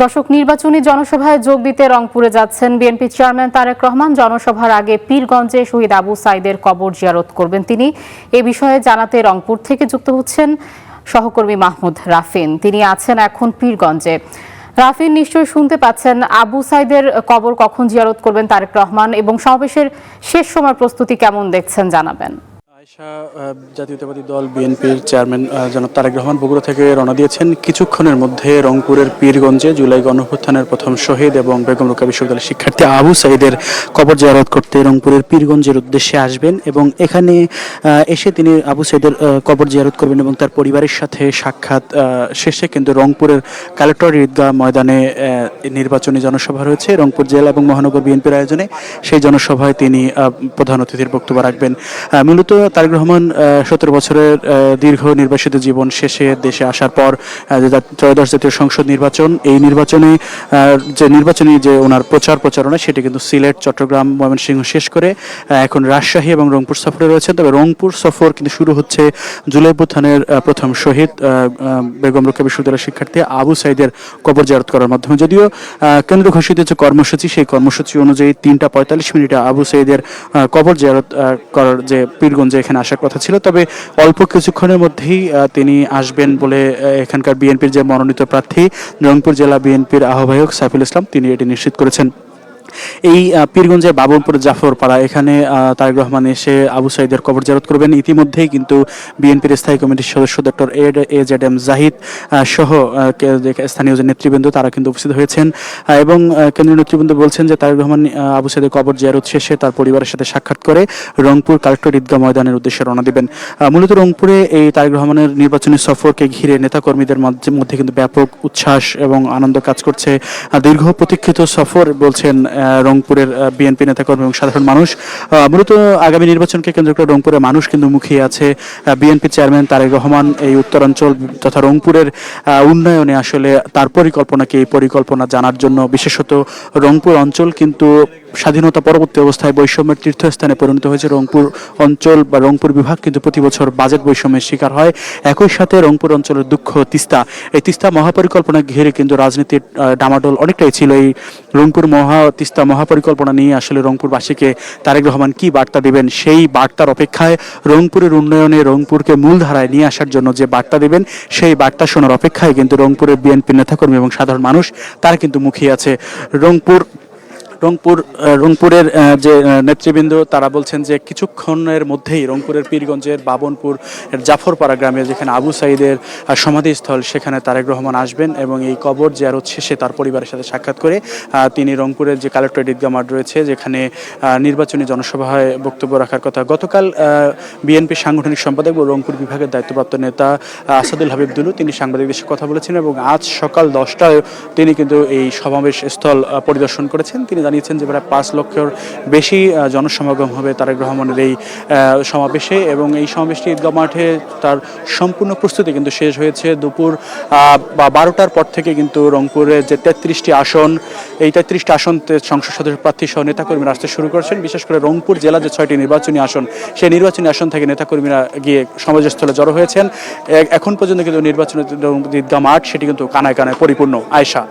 দর্শক, নির্বাচনী জনসভায় যোগ দিতে রংপুরে যাচ্ছেন বিএনপি চেয়ারম্যান তারেক রহমান। জনসভার আগে পীরগঞ্জে শহীদ আবু সাইদের কবর জিয়ারত করবেন তিনি। এ বিষয়ে জানাতে রংপুর থেকে যুক্ত হচ্ছেন সহকর্মী মাহমুদ রাফিন। তিনি আছেন এখন পীরগঞ্জে। রাফিন, নিশ্চয়ই শুনতে পাচ্ছেন, আবু সাইদের কবর কখন জিয়ারত করবেন তারেক রহমান এবং সমাবেশের শেষ সময় প্রস্তুতি কেমন দেখছেন জানাবেন। জাতীয়তাবাদী দল বিএনপির চেয়ারম্যান জনাব তারেক রহমান বগুড়া থেকে রওনা দিয়েছেন। কিছুক্ষণের মধ্যে রংপুরের পীরগঞ্জে জুলাই গণঅভ্যুত্থানের প্রথম শহীদ এবং বেগম রোকেয়া বিশ্ববিদ্যালয়ের শিক্ষার্থী আবু সাইদের কবর জিয়ারত করতে রংপুরের পীরগঞ্জের উদ্দেশ্যে আসবেন এবং এখানে এসে তিনি আবু সাইদের কবর জিয়ারত করবেন এবং তার পরিবারের সাথে সাক্ষাৎ শেষে কিন্তু রংপুরের কালেক্টর ঈদগাহ ময়দানে নির্বাচনী জনসভা রয়েছে রংপুর জেলা এবং মহানগর বিএনপির আয়োজনে। সেই জনসভায় তিনি প্রধান অতিথির বক্তব্য রাখবেন। মূলত তারেক রহমান 17 বছরের দীর্ঘ নির্বাসিত জীবন শেষে দেশে আসার পর ত্রয়োদশ জাতীয় সংসদ নির্বাচন, এই নির্বাচনে যে ওনার প্রচারণা সেটি কিন্তু সিলেট, চট্টগ্রাম, ময়মনসিংহ শেষ করে এখন রাজশাহী এবং রংপুর সফরে রয়েছেন। তবে রংপুর সফর কিন্তু শুরু হচ্ছে জুলাই অভ্যুত্থানের প্রথম শহীদ বেগম রোকেয়া বিশ্ববিদ্যালয়ের শিক্ষার্থী আবু সাইদের কবর জিয়ারত করার মাধ্যমে। যদিও কেন্দ্র ঘোষিত যে কর্মসূচি, সেই কর্মসূচি অনুযায়ী 3টা 45 মিনিটে আবু সাইদের কবর জিয়ারত করার যে পীরগঞ্জে এখানে আসার কথা ছিল, তবে অল্প কিছুক্ষণের মধ্যেই তিনি আসবেন বলে এখানকার বিএনপির যে মনোনীত প্রার্থী রংপুর জেলা বিএনপির আহ্বায়ক সাইফুল ইসলাম তিনি এটি নিশ্চিত করেছেন। এই পীরগঞ্জের বাবনপুর জাফরপাড়া এখানে তারেক রহমান এসে আবু সাইদের কবর জিয়ারত করবেন। ইতিমধ্যেই কিন্তু বিএনপির স্থায়ী কমিটির সদস্য ডক্টর এজেডএম জাহিদ সহ স্থানীয় যে নেতৃবৃন্দ তারা কিন্তু উপস্থিত হয়েছেন এবং কেন্দ্রীয় নেতৃবৃন্দ বলছেন যে তারেক রহমান আবু সাইদের কবর জিয়ারত শেষে তার পরিবারের সাথে সাক্ষাৎ করে রংপুর কালেক্টর ঈদগাহ ময়দানের উদ্দেশ্যে রওনা দিবেন। মূলত রংপুরে এই তারেক রহমানের নির্বাচনী সফরকে ঘিরে নেতাকর্মীদের মধ্যে কিন্তু ব্যাপক উচ্ছ্বাস এবং আনন্দ কাজ করছে। দীর্ঘ প্রতীক্ষিত সফর বলছেন রংপুরের বিএনপি নেতাকর্মী এবং সাধারণ মানুষ। মূলত আগামী নির্বাচনকে কেন্দ্র করে রংপুরের মানুষ কিন্তু মুখিয়ে আছে। বিএনপি চেয়ারম্যান তারেক রহমান এই উত্তরাঞ্চল তথা রংপুরের উন্নয়নে আসলে তার পরিকল্পনাকে, এই পরিকল্পনা জানার জন্য বিশেষত রংপুর অঞ্চল কিন্তু স্বাধীনতা পরবর্তী অবস্থায় বৈষম্যের তীর্থস্থানে পরিণত হয়েছে। রংপুর অঞ্চল বা রংপুর বিভাগ কিন্তু প্রতি বছর বাজেট বৈষম্যের শিকার হয়। একই সাথে রংপুর অঞ্চলের দুঃখ তিস্তা, এই তিস্তা মহাপরিকল্পনা ঘিরে কিন্তু রাজনীতির ডামাডোল অনেকটাই ছিল। এই রংপুর তিস্তা মহাপরিকল্পনা নিয়ে আসলে রংপুরবাসীকে তারেক রহমান কি বার্তা দেবেন, সেই বার্তার অপেক্ষায় রংপুরের উন্নয়নে রংপুরকে মূলধারায় নিয়ে আসার জন্য যে বার্তা দেবেন সেই বার্তা শোনার অপেক্ষায় কিন্তু রংপুরের বিএনপি নেতাকর্মী এবং সাধারণ মানুষ তারা কিন্তু মুখিয়ে আছে। রংপুরের যে নেতৃবৃন্দ তারা বলছেন যে কিছুক্ষণের মধ্যেই রংপুরের পীরগঞ্জের বাবনপুর জাফরপাড়া গ্রামে যেখানে আবু সাইদের সমাধিস্থল, সেখানে তারেক রহমান আসবেন এবং এই কবর জিয়ারত শেষে তার পরিবারের সাথে সাক্ষাৎ করে তিনি রংপুরের যে কালেক্টর ঈদগাহ মাঠ রয়েছে যেখানে নির্বাচনী জনসভায় বক্তব্য রাখার কথা। গতকাল বিএনপির সাংগঠনিক সম্পাদক ও রংপুর বিভাগের দায়িত্বপ্রাপ্ত নেতা আসাদুল হাবিব দুলু তিনি সাংবাদিকদের সাথে কথা বলেছেন এবং আজ সকাল 10টায় তিনি কিন্তু এই সমাবেশ স্থল পরিদর্শন করেছেন। তিনি জানিয়েছেন যে প্রায় 5 লক্ষের বেশি জনসমাগম হবে তারেক রহমানের এই সমাবেশে এবং এই সমাবেশটি ঈদগাহ মাঠে তার সম্পূর্ণ প্রস্তুতি কিন্তু শেষ হয়েছে। দুপুর 12টার পর থেকে কিন্তু রংপুরে যে 33টি আসন, এই 33টি আসন সংসদ সদস্য প্রার্থী সহ নেতাকর্মীরা আসতে শুরু করেছেন। বিশেষ করে রংপুর জেলা যে 6টি নির্বাচনী আসন, সেই নির্বাচনী আসন থেকে নেতাকর্মীরা গিয়ে সমাবেশস্থলে জড়ো হয়েছেন। এখন পর্যন্ত কিন্তু নির্বাচনী ঈদগাহ মাঠ সেটি কিন্তু কানায় কানায় পরিপূর্ণ। আয়েশা।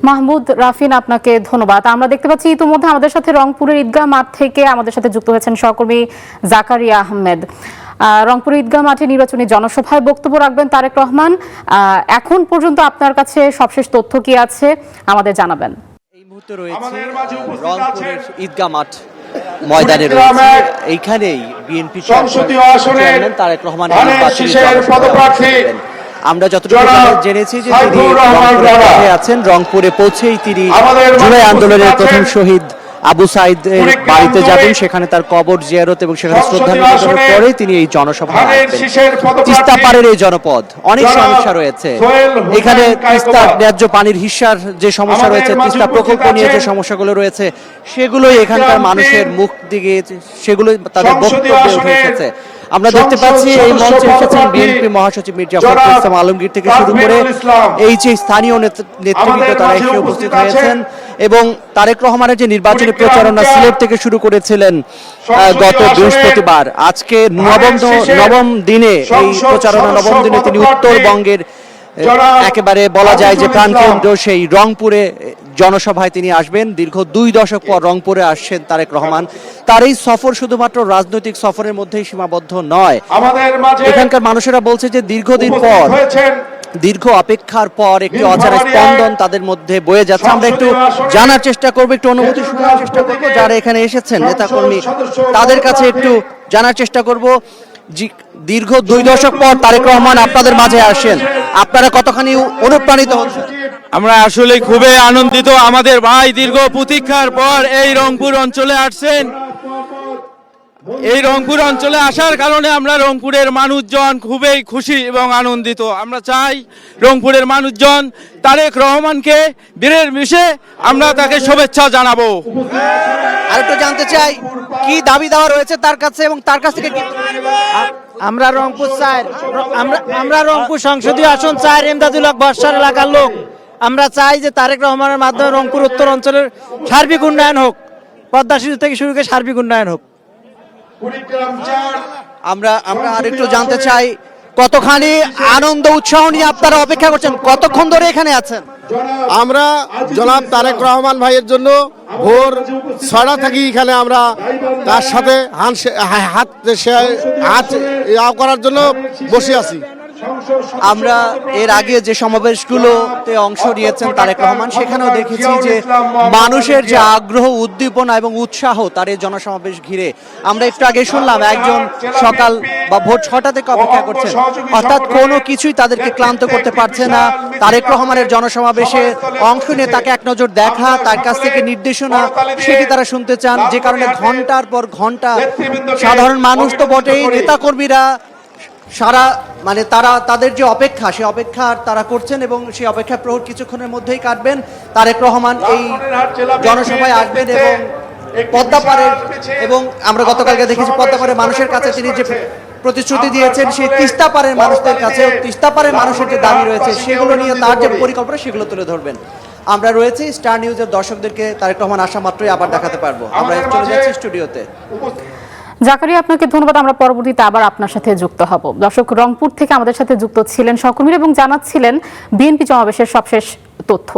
মাহমুদ রাফিন, আপনাকে ধন্যবাদ। আমরা দেখতে পাচ্ছি ইতিমধ্যে আমাদের সাথে রংপুরের ঈদগাহ মাঠ থেকে আমাদের সাথে যুক্ত হয়েছেন সহকর্মী জাকারিয়া আহমেদ। রংপুর ঈদগাহ মাঠে নির্বাচনী জনসভায় বক্তব্য রাখবেন তারেক রহমান। এখন পর্যন্ত আপনার কাছে সবশেষ তথ্য কি আছে আমাদের জানাবেন। এই মুহূর্তে রয়েছে রংপুরের ঈদগাহ মাঠ ময়দানে রয়েছে, এইখানেই বিএনপি চেয়ারম্যান তারেক রহমান আমরা যতটুকু জেনেছি যে তিনি রংপুরে আছেন। রংপুরে পৌঁছেই তিনি জুলাই আন্দোলনের প্রথম শহীদ আবু সাইদের বাড়িতে যাবেন, সেখানে তার কবর জিয়ারত এবং সেখানে শ্রদ্ধা নিবেদনের পরে তিনি এই জনসভা আসবেন। তিস্তা পাড়ের এই জনপদ অনেক সমস্যা রয়েছে, এখানে তিস্তার ন্যায্য পানির হিস্যার যে সমস্যা রয়েছে, তিস্তা প্রকল্প নিয়ে যে সমস্যাগুলো রয়েছে, সেগুলোই এখানকার মানুষের মুখ দিকে, সেগুলো তাদের বক্তব্যে উঠে এসেছে। আমরা দেখতে পাচ্ছি এই মঞ্চে এসেছেন বিএনপি মহাসচিব মির্জা ফখরুল ইসলাম আলমগীর থেকে শুরু করে এই যে স্থানীয় নেতৃবৃন্দ তারা এসে উপস্থিত হয়েছেন এবং তারেক রহমানের যে নির্বাচনী প্রচারণা সিলেট থেকে শুরু করেছিলেন গত বৃহস্পতিবার, আজকে নবম দিনে এই প্রচারণা, নবম দিনে তিনি উত্তরবঙ্গের একেবারে বলা যায় যে প্রাণকেন্দ্র সেই রংপুরে জনসভায় তিনি আসবেন। দীর্ঘ 2 দশক পর রংপুরে আসছেন তারেক রহমান। তার এই সফর শুধুমাত্র রাজনৈতিক সফরের মধ্যেই সীমাবদ্ধ নয়, এখানকার মানুষেরা বলছে যে দীর্ঘদিন পর, দীর্ঘ অপেক্ষার পর একটি অচারা স্পন্দন তাদের মধ্যে বয়ে যাচ্ছে। আমরা একটু জানার চেষ্টা করবো, একটু অনুভূতি শোনার চেষ্টা করবো যারা এখানে এসেছেন নেতাকর্মী, তাদের কাছে একটু জানার চেষ্টা করব। দীর্ঘ 2 দশক পর তারেক রহমান আপনাদের মাঝে আসেন, আপনারা কতখানি অনুপ্রাণিত হচ্ছেন? আমরা আসলে খুবই আনন্দিত। আমাদের ভাই দীর্ঘ প্রতীক্ষার পর এই রংপুর অঞ্চলে আসছেন। এই রংপুর অঞ্চলে আসার কারণে আমরা রংপুরের মানুষজন খুবই খুশি এবং আনন্দিত। আমরা চাই রংপুরের মানুষজন তারেক রহমানকে বীরের মিশে আমরা তাকে শুভেচ্ছা জানাবো। আর একটু জানতে চাই কি দাবি দেওয়া রয়েছে তার কাছে এবং তার কাছ থেকে কি? আমরা রংপুর আমরা রংপুর সংসদীয় আসন 4 এমদাদুল হক বর্ষার এলাকার লোক। আমরা চাই যে তারেক রহমানের মাধ্যমে রংপুর উত্তর অঞ্চলের সার্বিক উন্নয়ন হোক, পদ্মা সেতু থেকে শুরু করে সার্বিক উন্নয়ন হোক। আমরা আরেকটু জানতে চাই কতখানি আনন্দ উৎসাহ নিয়ে আপনারা অপেক্ষা করছেন, কতক্ষণ ধরে এখানে আছেন? আমরা জনাব তারেক রহমান ভাইয়ের জন্য ভোর 6টা থেকে এখানে আমরা তার সাথে হাত করার জন্য বসে আছি। আমরা এর আগে যে সমাবেশগুলোতে অংশ নিয়েছেন তারেক রহমান, সেখানেও দেখেছি যে মানুষের যে আগ্রহ, উদ্দীপনা এবং উৎসাহ তার এই জনসমাবেশ ঘিরে। আমরা একটু আগে শুনলাম একজন সকাল বা ভোর 6টা থেকে অপেক্ষা করছেন, অর্থাৎ কোনো কিছুই তাদেরকে ক্লান্ত করতে পারছে না। তারেক রহমানের জনসমাবেশে অংশ নিয়ে তাকে এক নজর দেখা, তার কাছ থেকে নির্দেশনা সেটি তারা শুনতে চান, যে কারণে ঘন্টার পর ঘন্টা সাধারণ মানুষ তো বটেই, নেতাকর্মীরা সারা তারা তাদের যে অপেক্ষা, সেই অপেক্ষা তারা করছেন এবং সেই অপেক্ষা প্রহর কিছুক্ষণের মধ্যেই কাটবেন। তারেক রহমান এই জনসভায় আসবেন এবং পদ্মাপাড়ের, এবং আমরা গতকালকে দেখেছি পদ্মাপাড়ে মানুষের কাছে তিনি যে প্রতিশ্রুতি দিয়েছেন, সেই তিস্তা পাড়ের মানুষদের কাছে তিস্তা পাড়ের মানুষের যে দাবি রয়েছে সেগুলো নিয়ে তার যে পরিকল্পনা সেগুলো তুলে ধরবেন। আমরা রয়েছি স্টার নিউজের দর্শকদেরকে তারেক রহমান আসা মাত্রই আবার দেখাতে পারবো। আমরা চলে যাচ্ছি স্টুডিওতে। জাকারিয়া, আপনাকে ধন্যবাদ। আমরা পরবর্তীতে আবার আপনার সাথে যুক্ত হব। দর্শক, রংপুর থেকে আমাদের সাথে যুক্ত ছিলেন সহকর্মীরা এবং জানাচ্ছিলেন বিএনপি সমাবেশের সবশেষ তথ্য।